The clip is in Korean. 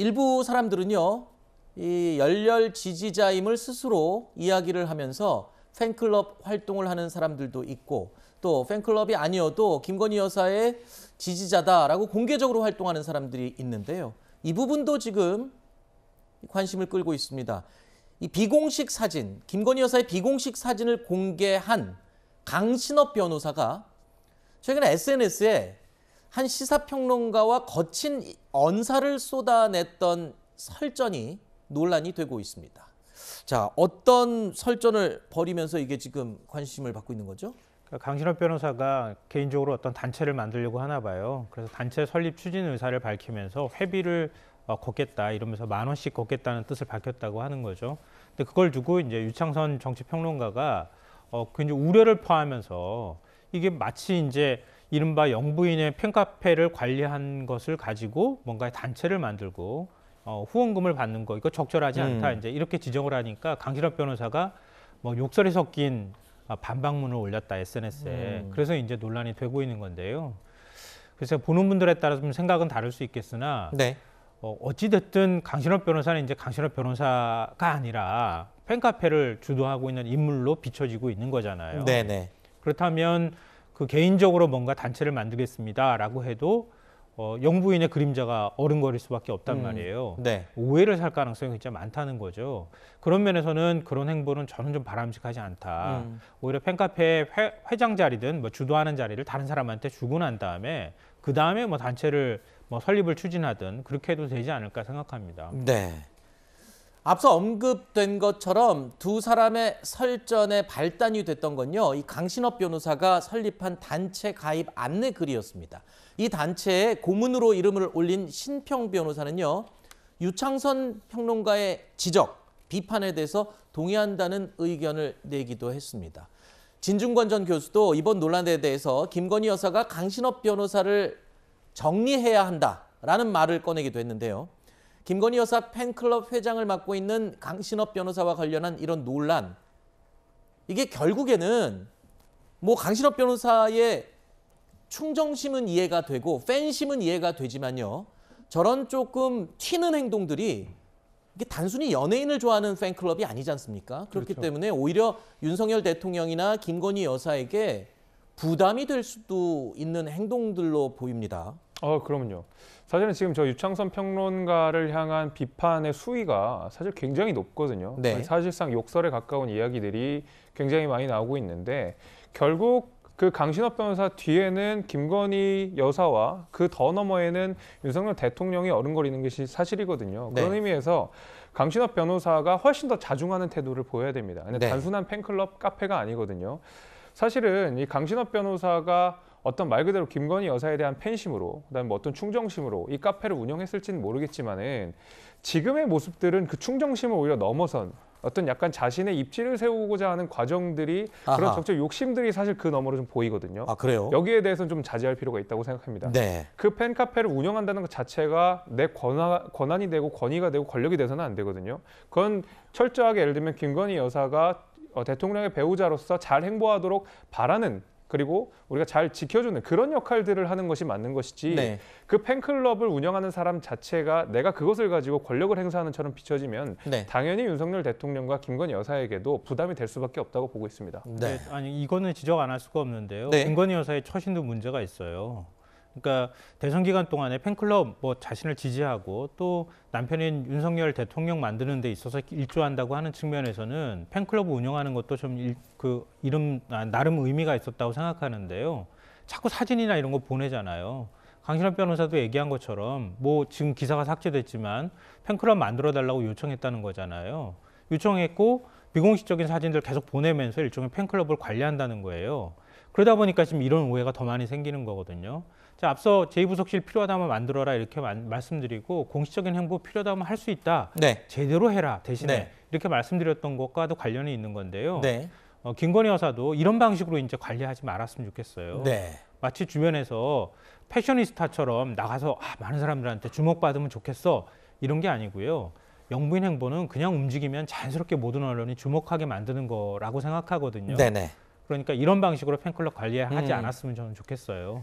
일부 사람들은요, 이 열렬 지지자임을 스스로 이야기를 하면서 팬클럽 활동을 하는 사람들도 있고, 또 팬클럽이 아니어도 김건희 여사의 지지자다라고 공개적으로 활동하는 사람들이 있는데요. 이 부분도 지금 관심을 끌고 있습니다. 이 비공식 사진, 김건희 여사의 비공식 사진을 공개한 강신업 변호사가 최근에 SNS에 한 시사평론가와 거친 언사를 쏟아냈던 설전이 논란이 되고 있습니다. 자, 어떤 설전을 벌이면서 이게 지금 관심을 받고 있는 거죠? 강신업 변호사가 개인적으로 어떤 단체를 만들려고 하나 봐요. 그래서 단체 설립 추진 의사를 밝히면서 회비를 걷겠다 이러면서 10,000원씩 걷겠다는 뜻을 밝혔다고 하는 거죠. 근데 그걸 두고 이제 유창선 정치평론가가 굉장히 우려를 표하면서 이게 마치 이제 이른바 영부인의 팬카페를 관리한 것을 가지고 뭔가 단체를 만들고 후원금을 받는 거 이거 적절하지 않다 이제 이렇게 지적을 하니까 강신업 변호사가 뭐 욕설이 섞인 반박문을 올렸다 SNS에. 그래서 이제 논란이 되고 있는 건데요. 그래서 보는 분들에 따라서 좀 생각은 다를 수 있겠으나 네. 어찌됐든 강신업 변호사는 이제 강신업 변호사가 아니라 팬카페를 주도하고 있는 인물로 비춰지고 있는 거잖아요. 네네. 그렇다면 그 개인적으로 뭔가 단체를 만들겠습니다라고 해도 영부인의 그림자가 어른거릴 수밖에 없단 말이에요. 네. 오해를 살 가능성이 진짜 많다는 거죠. 그런 면에서는 그런 행보는 저는 좀 바람직하지 않다. 오히려 팬카페 회장 자리든 뭐 주도하는 자리를 다른 사람한테 주고 난 다음에 그 다음에 뭐 단체를 뭐 설립을 추진하든 그렇게 해도 되지 않을까 생각합니다. 네. 앞서 언급된 것처럼 두 사람의 설전의 발단이 됐던 건요, 이 강신업 변호사가 설립한 단체 가입 안내 글이었습니다. 이 단체에 고문으로 이름을 올린 신평 변호사는요, 유창선 평론가의 지적, 비판에 대해서 동의한다는 의견을 내기도 했습니다. 진중권 전 교수도 이번 논란에 대해서 김건희 여사가 강신업 변호사를 정리해야 한다라는 말을 꺼내기도 했는데요. 김건희 여사 팬클럽 회장을 맡고 있는 강신업 변호사와 관련한 이런 논란, 이게 결국에는 뭐 강신업 변호사의 충정심은 이해가 되고 팬심은 이해가 되지만요, 저런 조금 튀는 행동들이 이게 단순히 연예인을 좋아하는 팬클럽이 아니지 않습니까? 그렇기 그렇죠. 때문에 오히려 윤석열 대통령이나 김건희 여사에게 부담이 될 수도 있는 행동들로 보입니다. 그럼요. 사실은 지금 저 유창선 평론가를 향한 비판의 수위가 사실 굉장히 높거든요. 네. 사실상 욕설에 가까운 이야기들이 굉장히 많이 나오고 있는데, 결국 그 강신업 변호사 뒤에는 김건희 여사와 그 더 너머에는 윤석열 대통령이 어른거리는 것이 사실이거든요. 네. 그런 의미에서 강신업 변호사가 훨씬 더 자중하는 태도를 보여야 됩니다. 근데 네. 단순한 팬클럽 카페가 아니거든요. 사실은 이 강신업 변호사가 어떤 말 그대로 김건희 여사에 대한 팬심으로, 그다음에 뭐 어떤 충정심으로 이 카페를 운영했을지는 모르겠지만은 지금의 모습들은 그 충정심을 오히려 넘어선 어떤 약간 자신의 입지를 세우고자 하는 과정들이, 그런 정책 욕심들이 사실 그 너머로 좀 보이거든요. 아, 그래요? 여기에 대해서는 좀 자제할 필요가 있다고 생각합니다. 네. 그 팬카페를 운영한다는 것 자체가 내 권한이 되고 권위가 되고 권력이 돼서는 안 되거든요. 그건 철저하게 예를 들면 김건희 여사가 대통령의 배우자로서 잘 행보하도록 바라는, 그리고 우리가 잘 지켜주는 그런 역할들을 하는 것이 맞는 것이지, 네. 그 팬클럽을 운영하는 사람 자체가 내가 그것을 가지고 권력을 행사하는 처럼 비춰지면 네. 당연히 윤석열 대통령과 김건희 여사에게도 부담이 될 수밖에 없다고 보고 있습니다. 네. 아니 이거는 지적 안 할 수가 없는데요. 네. 김건희 여사의 처신도 문제가 있어요. 그러니까 대선 기간 동안에 팬클럽 뭐 자신을 지지하고 또 남편인 윤석열 대통령 만드는 데 있어서 일조한다고 하는 측면에서는 팬클럽을 운영하는 것도 좀 나름 의미가 있었다고 생각하는데요. 자꾸 사진이나 이런 거 보내잖아요. 강신업 변호사도 얘기한 것처럼 뭐 지금 기사가 삭제됐지만 팬클럽 만들어 달라고 요청했다는 거잖아요. 요청했고 비공식적인 사진들 계속 보내면서 일종의 팬클럽을 관리한다는 거예요. 그러다 보니까 지금 이런 오해가 더 많이 생기는 거거든요. 자, 앞서 제2부속실 필요하다면 만들어라 이렇게 말씀드리고, 공식적인 행보 필요하다면 할 수 있다. 네. 제대로 해라 대신에 네. 이렇게 말씀드렸던 것과도 관련이 있는 건데요. 네. 김건희 여사도 이런 방식으로 이제 관리하지 말았으면 좋겠어요. 네. 마치 주변에서 패셔니스타처럼 나가서 많은 사람들한테 주목받으면 좋겠어 이런 게 아니고요. 영부인 행보는 그냥 움직이면 자연스럽게 모든 언론이 주목하게 만드는 거라고 생각하거든요. 네네. 그러니까 이런 방식으로 팬클럽 관리하지 않았으면 저는 좋겠어요.